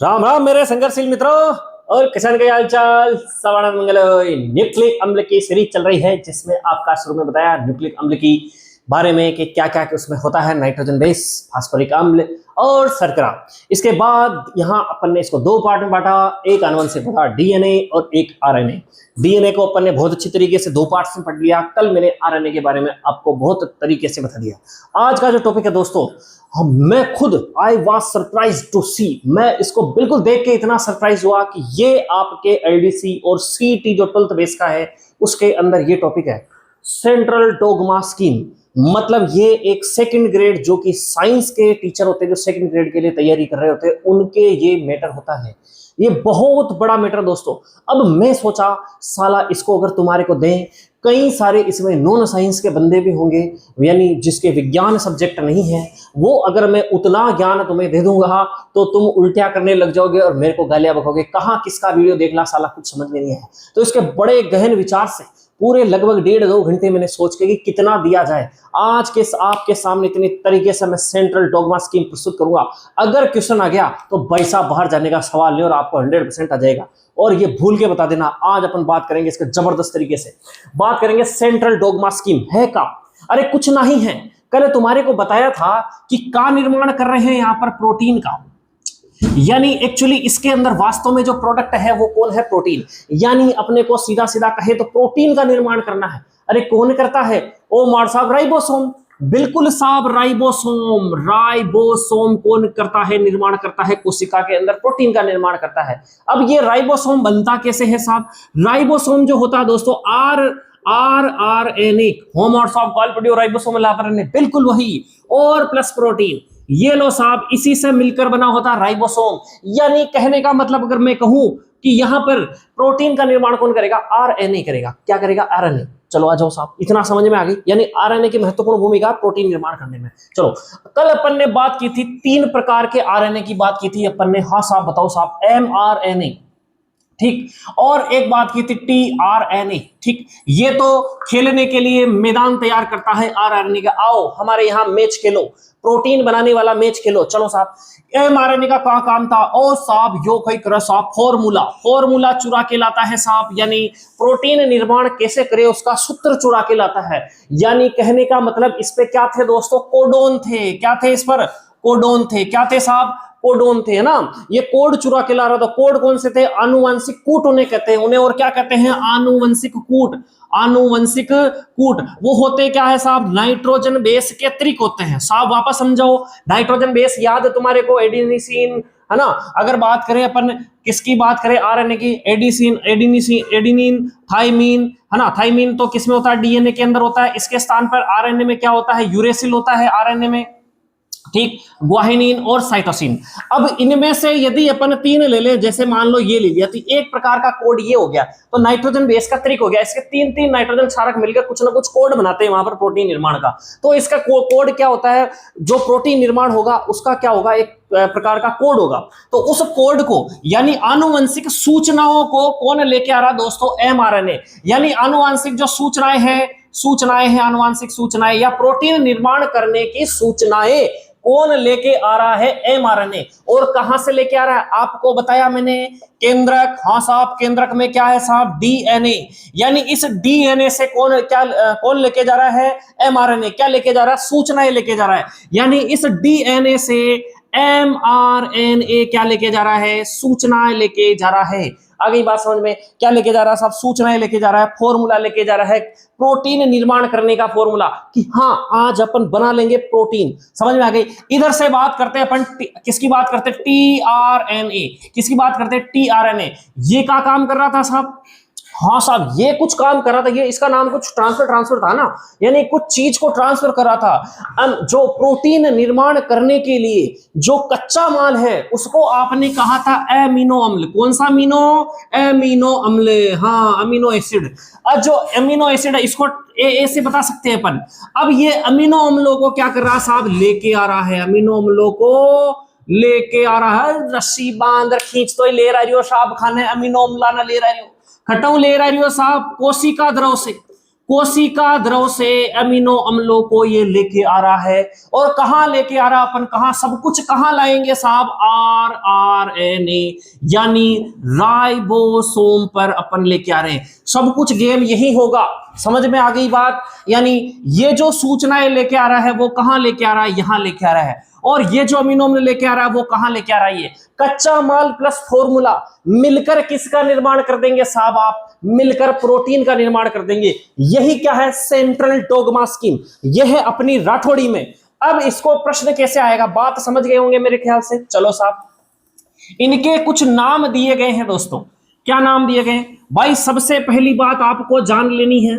राम राम मेरे संघर्षशील मित्रों और किसान के हाल चाल सवानंद मंगल। न्यूक्लिक अम्ल की सीरीज चल रही है जिसमें आपका शुरू में बताया न्यूक्लिक अम्ल की बारे में कि क्या क्या उसमें होता है, नाइट्रोजन बेस, फास्फोरिक अम्ल और शर्करा। इसके बाद यहाँ अपन ने इसको दो पार्ट में बांटा, एक आनुवंशिक था डीएनए और एक आरएनए। डीएनए को अपन ने बहुत अच्छी तरीके से दो पार्ट्स में पढ़ लिया। कल मैंने आरएनए के बारे में आपको बहुत तरीके से बता दिया। आज का जो टॉपिक है दोस्तों, मैं खुद आई वॉज सरप्राइज टू सी, मैं इसको बिल्कुल देख के इतना सरप्राइज हुआ कि ये आपके एलडीसी और सीटी जो 12th बेस का है उसके अंदर ये टॉपिक है, सेंट्रल डोगमा स्कीम। मतलब ये एक सेकंड ग्रेड जो कि साइंस के टीचर होते हैं, जो सेकंड ग्रेड के लिए तैयारी कर रहे होते हैं, उनके ये मैटर होता है। ये बहुत बड़ा मैटर दोस्तों। अब मैं सोचा साला इसको अगर तुम्हारे को दें, कई सारे इसमें नॉन साइंस के बंदे भी होंगे, यानी जिसके विज्ञान सब्जेक्ट नहीं है, वो अगर मैं उतना ज्ञान तुम्हें दे दूंगा तो तुम उल्टिया करने लग जाओगे और मेरे को गालियां बकोगे, कहां किसका वीडियो देखना साला कुछ समझ में नहीं है। तो इसके बड़े गहन विचार से पूरे लगभग 1.5-2 घंटे मैंने सोच के कि कितना दिया जाए, आज के आपके सामने इतनी तरीके से मैं सेंट्रल डोगमा स्कीम प्रस्तुत करूंगा। अगर क्वेश्चन आ गया तो पैसा बाहर जाने का सवाल नहीं और आपको 100% आ जाएगा। और ये भूल के बता देना, आज अपन बात करेंगे इसके जबरदस्त तरीके से। बात करेंगे सेंट्रल डोगमा स्कीम है का। अरे कुछ नहीं है, कल तुम्हारे को बताया था कि का निर्माण कर रहे हैं यहां पर, प्रोटीन का। यानी एक्चुअली इसके अंदर वास्तव में जो प्रोडक्ट है वो कौन है, प्रोटीन। यानी अपने को सीधा सीधा कहे तो प्रोटीन का निर्माण करना है। अरे कौन करता है? ओ मार साहब, राइबोसोम। बिल्कुल साहब, राइबोसोम। राइबोसोम कौन करता है? निर्माण करता है कोशिका के अंदर, प्रोटीन का निर्माण करता है। अब ये राइबोसोम बनता कैसे है साहब? राइबोसोम जो होता है दोस्तों, आरएनए, होम और साहब कॉल राइबोसोम लापरने, बिल्कुल वही, और प्लस प्रोटीन, ये लो साहब, इसी से मिलकर बना होता राइबोसोम। यानी कहने का मतलब अगर मैं कहूं कि यहां पर प्रोटीन का निर्माण कौन करेगा? आरएनए करेगा। क्या करेगा? आरएनए। चलो आ जाओ साहब, इतना समझ में आ गई। यानी आरएनए की महत्वपूर्ण भूमिका प्रोटीन निर्माण करने में। चलो, कल अपन ने बात की थी 3 प्रकार के आरएनए की बात की थी अपन ने। हाँ साहब बताओ साहब, एमआरएनए, ठीक, और एक बात की थी टीआरएनए, ठीक। ये तो खेलने के लिए मैदान तैयार करता है आरएनए का। आओ हमारे यहां मैच खेलो, प्रोटीन बनाने वाला मैच खेलो। चलो साहब, एमआरएनए का क्या काम था? ओ साहब यो कई कर साहब, फॉर्मूला चुरा के लाता है साहब। यानी प्रोटीन निर्माण कैसे करे उसका सूत्र चुरा के लाता है। यानी कहने का मतलब इस पे क्या थे दोस्तों? कोडोन थे। क्या थे इस पर? कोडोन थे। क्या थे साहब? कोडोन थे, है ना। ये कोड चुरा के ला रहा था। कोड कौन से थे? आनुवंशिक कूट उन्हें कहते हैं। उन्हें और क्या कहते हैं? आनुवंशिक कूट। आनुवंशिक कूट वो होते क्या है साहब? नाइट्रोजन बेस के अतिरिक्त होते हैं साहब। वापस समझाओ, नाइट्रोजन बेस याद है तुम्हारे को? एडिनिसिन, है ना। अगर बात करें अपन किसकी बात करें आरएनए की, एडिसिन, एडिनिसिन, एडिनिन, थाइमीन, है ना। थाइमीन तो किसमें होता है? डीएनए के अंदर होता है। इसके स्थान पर आरएनए में क्या होता है? यूरेसिल होता है आरएनए में, ठीक, ग्वाहिनीन और साइटोसिन। अब इनमें से यदि अपन 3 ले लें, जैसे मान लो ये ले लिया, तो एक प्रकार का कोड ये हो गया, तो नाइट्रोजन बेस का त्रिक हो गया। इसके 3-3 नाइट्रोजन क्षारक मिलकर कुछ ना कुछ कोड बनाते हैं वहां पर प्रोटीन निर्माण का। तो इसका कोड क्या होता है? जो प्रोटीन निर्माण होगा उसका क्या होगा? एक प्रकार का कोड होगा। तो उस कोड को, यानी आनुवंशिक सूचनाओं को कौन लेके आ रहा दोस्तों? एमआरएनए। यानी आनुवंशिक जो सूचनाएं हैं आनुवंशिक सूचनाएं या प्रोटीन निर्माण करने की सूचनाएं कौन लेके आ रहा है? एमआरएनए। और कहां से लेके आ रहा है? आपको बताया मैंने, केंद्रक। हाँ साहब, केंद्रक में क्या है साहब? डीएनए। यानी इस डीएनए से कौन लेके जा रहा है? एमआरएनए। क्या लेके जा रहा है? सूचनाएं लेके जा रहा है। यानी इस डीएनए से एमआरएनए क्या लेके जा रहा है? सूचनाएं लेके जा रहा है। आ गई बात समझ में? क्या लेके जा रहा है साहब? सूचनाएं लेके जा रहा है, फॉर्मूला लेके जा रहा है, प्रोटीन निर्माण करने का फॉर्मूला, कि हाँ आज अपन बना लेंगे प्रोटीन। समझ में आ गई? इधर से बात करते हैं अपन किसकी बात करते हैं? टीआरएनए। किसकी बात करते हैं? टीआरएनए। ये क्या काम कर रहा था साहब? हाँ साहब, ये कुछ काम कर रहा था। ये इसका नाम कुछ ट्रांसफर था ना, यानी कुछ चीज को ट्रांसफर कर रहा था। जो प्रोटीन निर्माण करने के लिए जो कच्चा माल है उसको आपने कहा था एमिनो अम्ल। कौन सा अमीनो? एमिनो अम्ल, हाँ अमीनो एसिड। अब जो अमीनो एसिड है इसको ए से बता सकते हैं अपन। अब ये अमीनो अम्लों को क्या कर रहा है साहब? लेके आ रहा है। अमीनो अम्लों को लेके आ रहा है, रस्सी बांध खींच तो ले रहा साहब, खाने अमीनो अम्ला ना ले रहा, खटाऊ ले रही हो साहब कोशिका द्रव से। कोशिका द्रव से अमीनो अम्लों को ये लेके आ रहा है। और कहां लेके आ रहा, अपन कहां सब कुछ कहां लाएंगे साहब, आरएनए यानी राइबोसोम पर अपन लेके आ रहे हैं। सब कुछ गेम यही होगा, समझ में आ गई बात। यानी ये जो सूचनाएं लेके आ रहा है वो कहां लेके आ रहा है, यहां लेके आ रहा है। और ये जो अमीनो अम्ल लेके आ रहा है वो कहां लेके आ रहा है, ये कच्चा माल प्लस फॉर्मूला मिलकर किसका निर्माण कर देंगे साहब, आप मिलकर प्रोटीन का निर्माण कर देंगे। यही क्या है, सेंट्रल डोगमा स्कीम, यह है अपनी राठौड़ी में। अब इसको प्रश्न कैसे आएगा, बात समझ गए होंगे मेरे ख्याल से। चलो साहब, इनके कुछ नाम दिए गए हैं दोस्तों। क्या नाम दिए गए भाई, सबसे पहली बात आपको जान लेनी है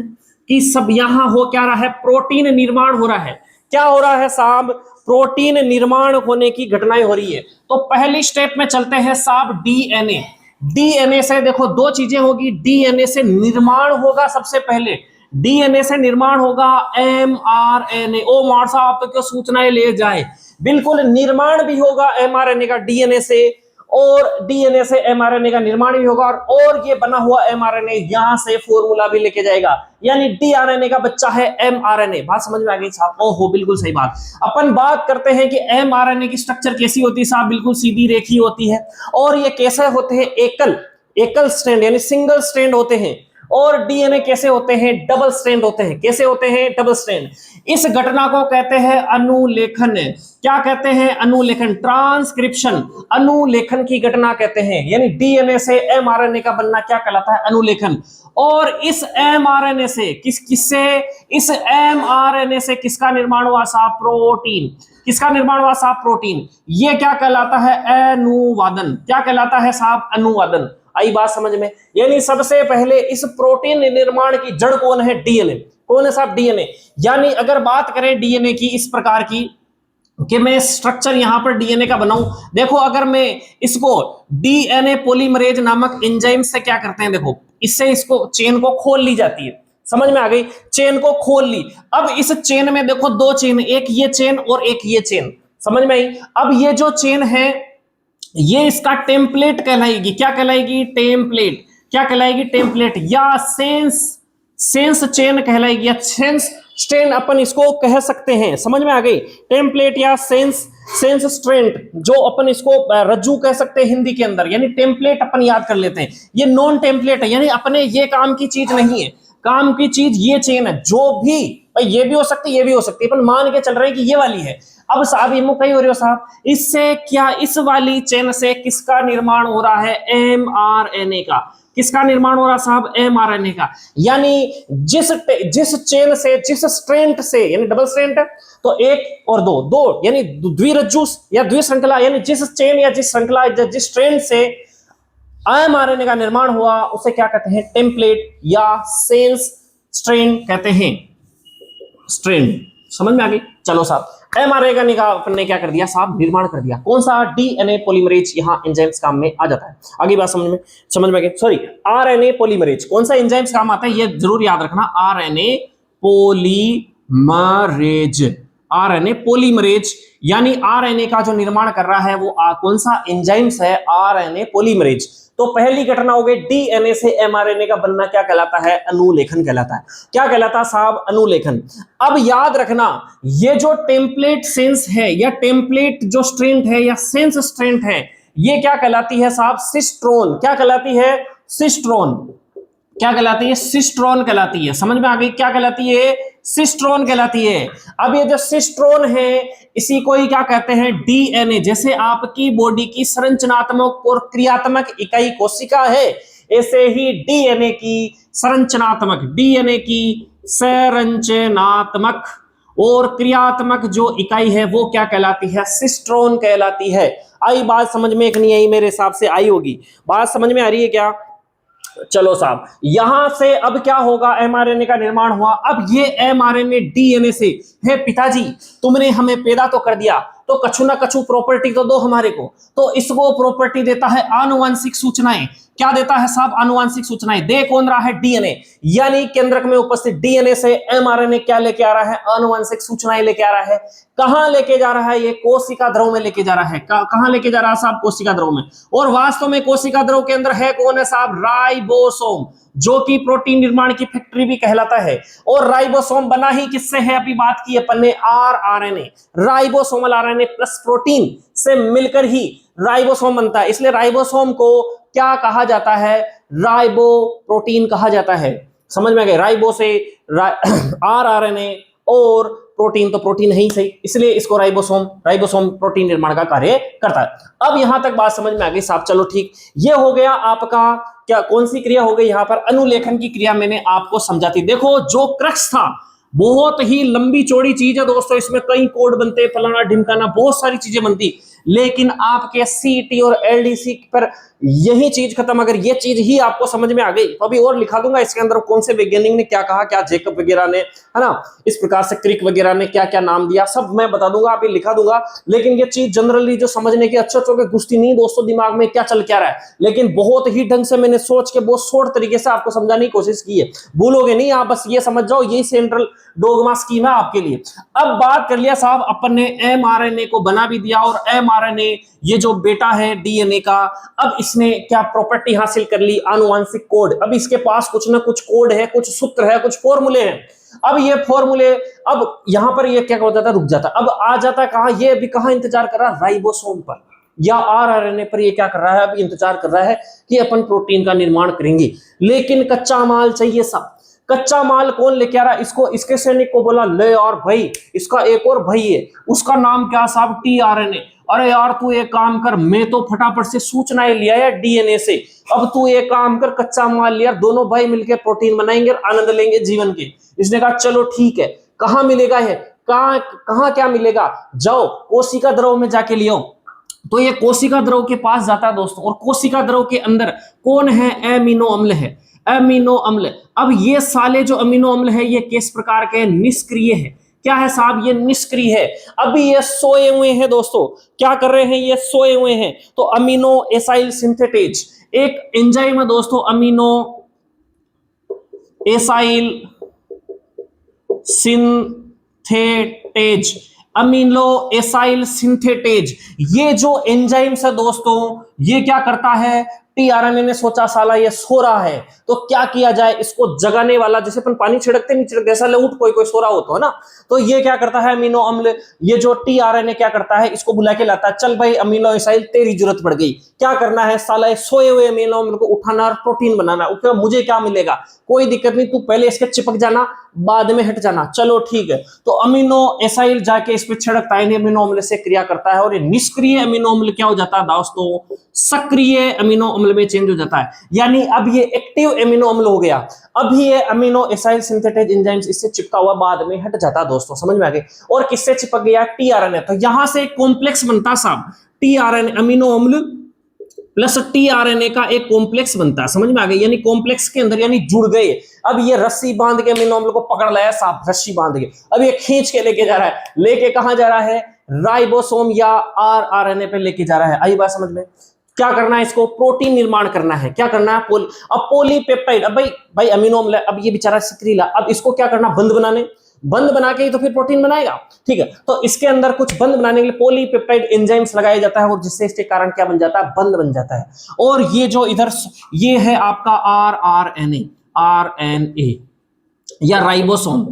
कि सब यहां हो क्या रहा है, प्रोटीन निर्माण हो रहा है। क्या हो रहा है साहब, प्रोटीन निर्माण होने की घटनाएं हो रही है। तो पहली स्टेप में चलते हैं साहब, डीएनए। डीएनए से देखो दो चीजें होगी, डीएनए से निर्माण होगा, सबसे पहले डीएनए से निर्माण होगा एमआरएनए। ओ मार साहब तो क्यों सूचनाएं ले जाए, बिल्कुल निर्माण भी होगा एमआरएनए का डीएनए से, और डीएनए से एमआरएनए का निर्माण भी होगा, और ये बना हुआ एमआरएनए यहां से फॉर्मूला भी लेके जाएगा, यानी डीआरएनए का बच्चा है एमआरएनए। बात समझ में आ गई साहब, ओहो बिल्कुल सही बात। अपन बात करते हैं कि एमआरएनए की स्ट्रक्चर कैसी होती है साहब, बिल्कुल सीधी रेखी होती है। और ये कैसे होते हैं, एकल स्ट्रैंड यानी सिंगल स्ट्रैंड होते हैं। और डीएनए कैसे होते हैं, डबल स्ट्रैंड होते हैं। कैसे होते हैं, डबल स्ट्रैंड। इस घटना को कहते हैं अनुलेखन। क्या कहते हैं, अनुलेखन, ट्रांसक्रिप्शन, अनुलेखन की घटना कहते हैं। यानी डीएनए से एमआरएनए का बनना क्या कहलाता है, अनुलेखन। और इस एमआरएनए से किससे, इस एमआरएनए से किसका निर्माण हुआ साहब, प्रोटीन। किसका निर्माण हुआ साहब, प्रोटीन। ये क्या कहलाता है, अनुवादन। क्या कहलाता है साहब, अनुवादन। आई बात समझ में। यानी सबसे पहले इस प्रोटीन निर्माण की जड़ कौन है, डीएनए। कौन है साहब, डीएनए। यानी अगर बात करें डीएनए की इस प्रकार की कि मैं स्ट्रक्चर यहां पर डीएनए का बनाऊं, देखो अगर मैं इसको डीएनए पॉलीमरेज नामक एंजाइम से क्या करते हैं, देखो इससे इसको चेन को खोल ली जाती है। समझ में आ गई, चेन को खोल ली। अब इस चेन में देखो दो चेन, एक ये चेन और एक ये चेन, समझ में आई। अब ये जो चेन है ये इसका टेम्पलेट कहलाएगी। क्या कहलाएगी, टेम्पलेट। क्या कहलाएगी, टेम्पलेट, या सेंस चेन कहलाएगी, या सेंस स्ट्रैंड अपन इसको कह सकते हैं। समझ में आ गई, टेम्पलेट या सेंस स्ट्रैंड, जो अपन इसको रज्जू कह सकते हैं हिंदी के अंदर। यानी टेम्पलेट अपन याद कर लेते हैं, ये नॉन टेम्पलेट है, यानी अपने ये काम की चीज नहीं है। काम की चीज ये चेन है, जो भी भाई ये भी हो सकती है, ये भी हो सकती है, अपन मान के चल रहे हैं कि ये वाली है। अब साहब ये कहीं हो रही हो साहब, इससे क्या, इस वाली चेन से किसका निर्माण हो रहा है, एमआरएनए का। किसका निर्माण हो रहा साहब, एमआरएनए का। यानी जिस चेन से, जिस स्ट्रैंड से, यानी डबल स्ट्रैंड तो एक और दो यानी द्विरज्जु या द्विश्रृंखला, यानी जिस चेन या जिस श्रृंखला जिस स्ट्रैंड से एमआरएनए का निर्माण हुआ उसे क्या कहते हैं, टेम्पलेट या सेंस स्ट्रैंड कहते हैं। स्ट्रैंड समझ में आ गई। चलो साहब, एमआरएनए का अपन ने क्या कर दिया साहब, निर्माण कर दिया। कौन सा, डीएनए पॉलीमरेज यहां एंजाइम्स काम में आ जाता है। आगे बात समझ में आ गई। सॉरी, आरएनए पॉलीमरेज कौन सा एंजाइम्स काम आता है, ये जरूर याद रखना, आरएनए पॉलीमरेज। आरएनए पॉलीमरेज यानी आरएनए का जो निर्माण कर रहा है वो कौन सा एंजाइम्स है, आरएनए पॉलीमरेज। तो पहली घटना हो गई, डीएनए से एमआरएनए का बनना क्या कहलाता है, अनुलेखन कहलाता है। क्या कहलाता है साहब, अनुलेखन। अब याद रखना, ये जो टेम्पलेट सेंस है या टेम्पलेट जो स्ट्रैंड है या सेंस स्ट्रैंड है, ये क्या कहलाती है साहब, सिस्ट्रोन। क्या कहलाती है, सिस्ट्रोन। क्या कहलाती है, सिस्ट्रोन कहलाती है। समझ में आ गई, क्या कहलाती है, सिस्ट्रोन कहलाती है। अब ये जो सिस्ट्रोन है इसी को ही क्या कहते हैं, डीएनए। जैसे आपकी बॉडी की संरचनात्मक और क्रियात्मक इकाई कोशिका है, ऐसे ही डीएनए की संरचनात्मक और क्रियात्मक जो इकाई है वो क्या कहलाती है, सिस्ट्रोन कहलाती है। आई बात समझ में, एक नहीं आई, मेरे हिसाब से आई होगी। बात समझ में आ रही है क्या। चलो साहब, यहां से अब क्या होगा, एमआरएनए का निर्माण हुआ। अब ये एमआरएनए डीएनए से, हे पिताजी तुमने हमें पैदा तो कर दिया, तो कछु ना कछु प्रॉपर्टी तो दो हमारे को। तो इसको प्रॉपर्टी देता है आनुवंशिक सूचनाएं। क्या देता है साहब? आनुवांशिक सूचनाएं। दे कौन रहा है? डीएनए। यानी केंद्रक में उपस्थित डीएनए से एमआरएनए क्या लेके आ रहा है? आनुवांशिक सूचनाएं लेके आ रहा है। कहां लेके जा रहा है? ये कोशिका द्रव में लेके जा रहा है। कहां लेके जा रहा है साहब? कोशिका द्रव में। और वास्तव में कोशिका द्रव के अंदर है कौन है साहब? राइबोसोम, जो कि प्रोटीन निर्माण की फैक्ट्री भी कहलाता है। और राइबोसोम बना ही किससे है? अभी बात की अपन ने rRNA, ribosomal RNA plus protein से मिलकर ही राइबोसोम बनता है। इसलिए राइबोसोम को क्या कहा जाता है? राइबो प्रोटीन कहा जाता है। समझ में आ गया? राइबो से आरआरएनए और प्रोटीन, तो प्रोटीन है ही सही, इसलिए इसको राइबोसोम प्रोटीन निर्माण का कार्य करता है। अब यहां तक बात समझ में आ गई साहब? चलो ठीक, ये हो गया आपका क्या, कौन सी क्रिया हो गई यहां पर? अनुलेखन की क्रिया मैंने आपको समझाती। देखो जो क्रक्स था, बहुत ही लंबी चौड़ी चीज है दोस्तों, इसमें कई कोड बनते, फलाना ढिमकाना, बहुत सारी चीजें बनती, लेकिन आपके सीईटी और एलडीसी पर यही चीज खत्म। अगर ये चीज ही आपको समझ में आ गई तो अभी और लिखा दूंगा इसके अंदर कौन से वैज्ञानिक ने क्या कहा, क्या जेकब वगैरह ने, है ना, इस प्रकार से क्रिक वगैरह ने क्या क्या नाम दिया, सब मैं बता दूंगा, अभी लिखा दूंगा। लेकिन ये चीज जनरली जो समझने की अच्छे अच्छे गुस्ती नहीं दोस्तों, दिमाग में क्या चल क्या रहा है, लेकिन बहुत ही ढंग से मैंने सोच के बहुत शॉर्ट तरीके से आपको समझाने की कोशिश की है। भूलोगे नहीं आप, बस ये समझ जाओ, यही सेंट्रल डोगमा स्कीम है आपके लिए। अब बात कर लिया साहब अपन ने, एमआरएनए को बना भी दिया, और एमआरएनए ये जो बेटा है डीएनए का, अब इसने क्या प्रॉपर्टी हासिल कर ली? आनुवांशिक कोड। अब इसके पास कुछ ना कुछ कोड है, कुछ सूत्र है, कुछ फॉर्मूले हैं। अब ये फॉर्मूले, अब यहां पर ये क्या हो जाता है? रुक जाता। अब आ जाता कहां? ये अभी कहां इंतजार कर रहा है? राइबोसोम पर या आरआरएनए पर। ये क्या कर रहा है? अब इंतजार कर रहा है कि अपन प्रोटीन का निर्माण करेंगे, लेकिन कच्चा माल चाहिए सब। कच्चा माल कौन लेके आ रहा है? इसको, इसके सैनिक को बोला ले यार भाई, इसका एक और भाई है, उसका नाम क्या साहब? टीआरएनए। अरे यार तू एक काम कर, मैं तो फटाफट से सूचनाएं लिया है डीएनए से, अब तू एक काम कर, कच्चा माल लिया, दोनों भाई मिलकर प्रोटीन बनाएंगे और आनंद लेंगे जीवन के। इसने कहा चलो ठीक है। कहां मिलेगा है? कहां कहां क्या मिलेगा? जाओ कोशिका द्रव में जाके लियो। तो ये कोशिका द्रव के पास जाता है दोस्तों, और कोशिका द्रव के अंदर कौन है? अमीनो अम्ल है, अमीनो अम्ल। अब ये साले जो अमीनो अम्ल है, ये किस प्रकार के? निष्क्रिय है। क्या है साहब? ये निष्क्रिय है। अभी ये सोए हुए हैं दोस्तों। क्या कर रहे हैं? ये सोए हुए हैं। तो अमीनो एसाइल सिंथेटेज एक एंजाइम है दोस्तों, amino acyl synthetase, amino acyl synthetase. ये जो एंजाइम्स है दोस्तों, ये क्या करता है? टीआरएनए ने सोचा साला ये सो रहा है, तो क्या किया जाए? इसको जगाने वाला, जैसे अपन पानी छिड़कते नहीं छिड़कते, ऐसा ले उठ, कोई कोई सो रहा होता है ना, तो ये क्या करता है? अमीनो अम्ल, ये जो टीआरएनए क्या करता है? इसको बुला के लाता है, चल भाई अमीनो एसाइल तेरी जरूरत पड़ गई, क्या करना है साला? सोए हुए अमीनो अम्ल को उठाना और प्रोटीन बनाना। उसके मुझे क्या मिलेगा? कोई दिक्कत नहीं, तू पहले इसके चिपक जाना, बाद में हट जाना। चलो ठीक है। तो अमीनो एसाइल जाके इस पे छिड़कता है, अमीनो अम्ल से क्रिया करता है, और ये निष्क्रिय अमीनो अम्ल क्या हो जाता है दोस्तों? सक्रिय अमीनो अम्ल में चेंज हो जाता है। यानी अब ये एक्टिव अमीनो अम्ल हो गया। अभी ये अमीनो एसाइल सिंथेटेज एंजाइम्स इससे चिपका हुआ, बाद में हट जाता है दोस्तों। समझ में आ गई? और किससे चिपक गया? टीआरएनए। तो यहां से एक कॉम्प्लेक्स बनता साहब, टीआरएनए अमीनो अम्ल प्लस टीआरएनए का एक कॉम्प्लेक्स बनता है। समझ में आ गई? यानी कॉम्प्लेक्स के अंदर यानी जुड़ गए। अब ये रस्सी बांध के अमीनो अम्ल को पकड़ लाया साहब, रस्सी बांध के अब ये खींच के लेके जा रहा है। लेके कहां जा रहा है? राइबोसोम या आरआरएनए पे लेके जा रहा है। आई बात समझ में? क्या करना है? इसको प्रोटीन निर्माण करना है। क्या करना है? अब पॉलीपेप्टाइड। अब भाई अमीनो अम्ल, अब ये बेचारा सक्रिय, अब इसको क्या करना? बंद बनाने, बंद बना के ही तो फिर प्रोटीन बनाएगा। ठीक है, तो इसके अंदर कुछ बंद बनाने के लिए पॉलीपेप्टाइड एंजाइम्स लगाया जाता है, और जिससे इसके कारण क्या बन जाता है? बंद बन जाता है। और ये जो इधर ये है आपका आरआरएनए, आरएनए या राइबोसोम।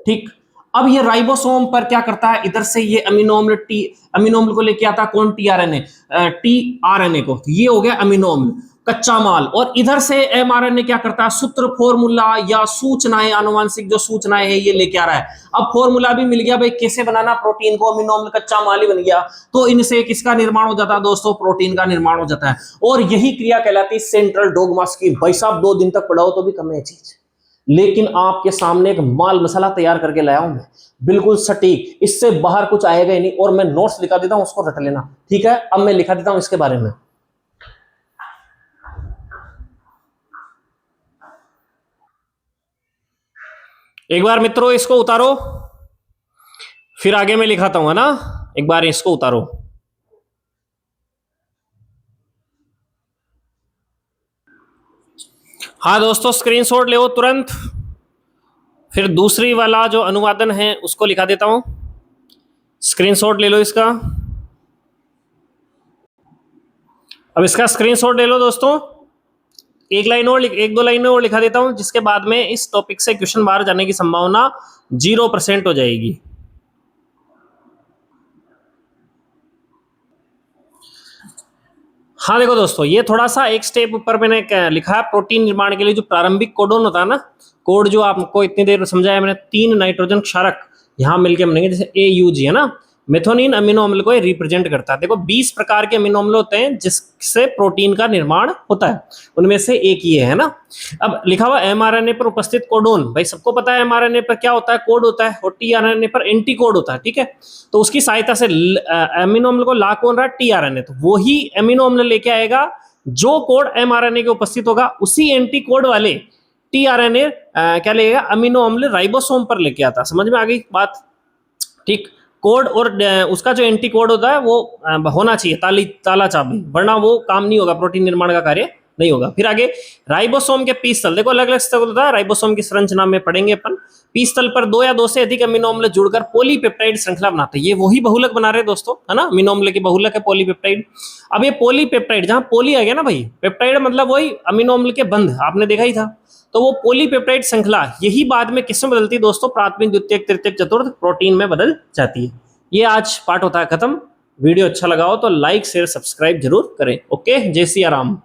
ठीक, अब ये राइबोसोम पर क्या करता है? इधर से ये अमीनो अम्ल को लेके आता है कौन? टीआरएनए को। ये हो गया अमीनो अम्ल, कच्चा माल। और इधर से एमआरएनए क्या करता है? सूत्र, फॉर्मूला या सूचनाएं, आनुवांशिक जो सूचनाएं है ये लेके आ रहा है। अब फॉर्मूला भी मिल गया भाई, कैसे बनाना प्रोटीन को, अमीनो अम्ल कच्चा माल ही बन गया। तो इनसे किसका निर्माण हो जाता है दोस्तों? प्रोटीन का निर्माण हो जाता है। और यही क्रिया कहलाती है सेंट्रल डोगमा स्कीम। भाई साहब 2 दिन तक पढ़ाओ तो भी कम है चीज, लेकिन आपके सामने एक माल मसाला तैयार करके लाया हूं मैं, बिल्कुल सटीक, इससे बाहर कुछ आएगा ही नहीं। और मैं नोट्स लिखा देता हूं, उसको रट लेना। ठीक है, अब मैं लिखा देता हूं इसके बारे में। एक बार मित्रों इसको उतारो, फिर आगे मैं लिखाता हूं, है ना। एक बार इसको उतारो। हाँ दोस्तों, स्क्रीनशॉट ले तुरंत। फिर दूसरी वाला जो अनुवादन है उसको लिखा देता हूं, स्क्रीनशॉट ले लो इसका। अब इसका स्क्रीनशॉट ले लो दोस्तों। एक लाइन और, एक दो लाइनें और लिखा देता हूं, जिसके बाद में इस टॉपिक से क्वेश्चन बाहर जाने की संभावना 0% हो जाएगी। हाँ देखो दोस्तों, ये थोड़ा सा एक स्टेप ऊपर मैंने लिखा है। प्रोटीन निर्माण के लिए जो प्रारंभिक कोडोन होता है ना, कोड जो आपको इतनी देर में समझाया मैंने, 3 नाइट्रोजन क्षारक यहाँ मिलके बनेंगे, जैसे AUG है ना, मेथोनिन अमीनो अम्ल को रिप्रेजेंट करता है। देखो 20 प्रकार के अमीनो अम्ल होते हैं जिससे प्रोटीन का निर्माण होता है, उनमें से एक ये है ना। अब लिखा हुआ mRNA पर उपस्थित कोडोन, भाई सबको पता है mRNA पर क्या होता है, कोड होता है, और tRNA पर एंटी कोड होता है, ठीक है। तो उसकी सहायता से अमीनो अम्ल को ला कौन रहा है, tRNA, तो वही अमीनो अम्ल लेके आएगा जो कोड mRNA के उपस्थित होगा, उसी एंटी कोड वाले tRNA क्या लेगा, अमीनो अम्ल राइबोसोम पर लेके आता। समझ में आ गई बात, ठीक। कोड और उसका जो एंटी कोड होता है वो होना चाहिए ताला चाबी, वरना वो काम नहीं होगा, प्रोटीन निर्माण का कार्य नहीं होगा। फिर आगे राइबोसोम के पीस तल, देखो अलग अलग स्तर होता है, राइबोसोम की संरचना में पढ़ेंगे अपन। पीस तल पर 2 या 2 से अधिक अमीनो अम्ल जुड़कर पॉलीपेप्टाइड श्रृंखला बनाते हैं। ये वही बहुलक बना रहे हैं दोस्तों, है ना, अमीनो अम्ल की बहुलक है पॉलीपेप्टाइड। अब ये पॉलीपेप्टाइड, जहां पोली आ गया ना भाई, पेप्टाइड मतलब वही अमीनो अम्ल के बंध, आपने देखा ही था। तो वो पॉलीपेप्टाइड श्रृंखला यही बाद में किसमें बदलती है दोस्तों, प्राथमिक, द्वितीयक, तृतीयक, चतुर्थ प्रोटीन में बदल जाती है। ये आज पार्ट होता है खत्म। वीडियो अच्छा लगा हो तो लाइक शेयर सब्सक्राइब जरूर करें। ओके, जय सिया राम।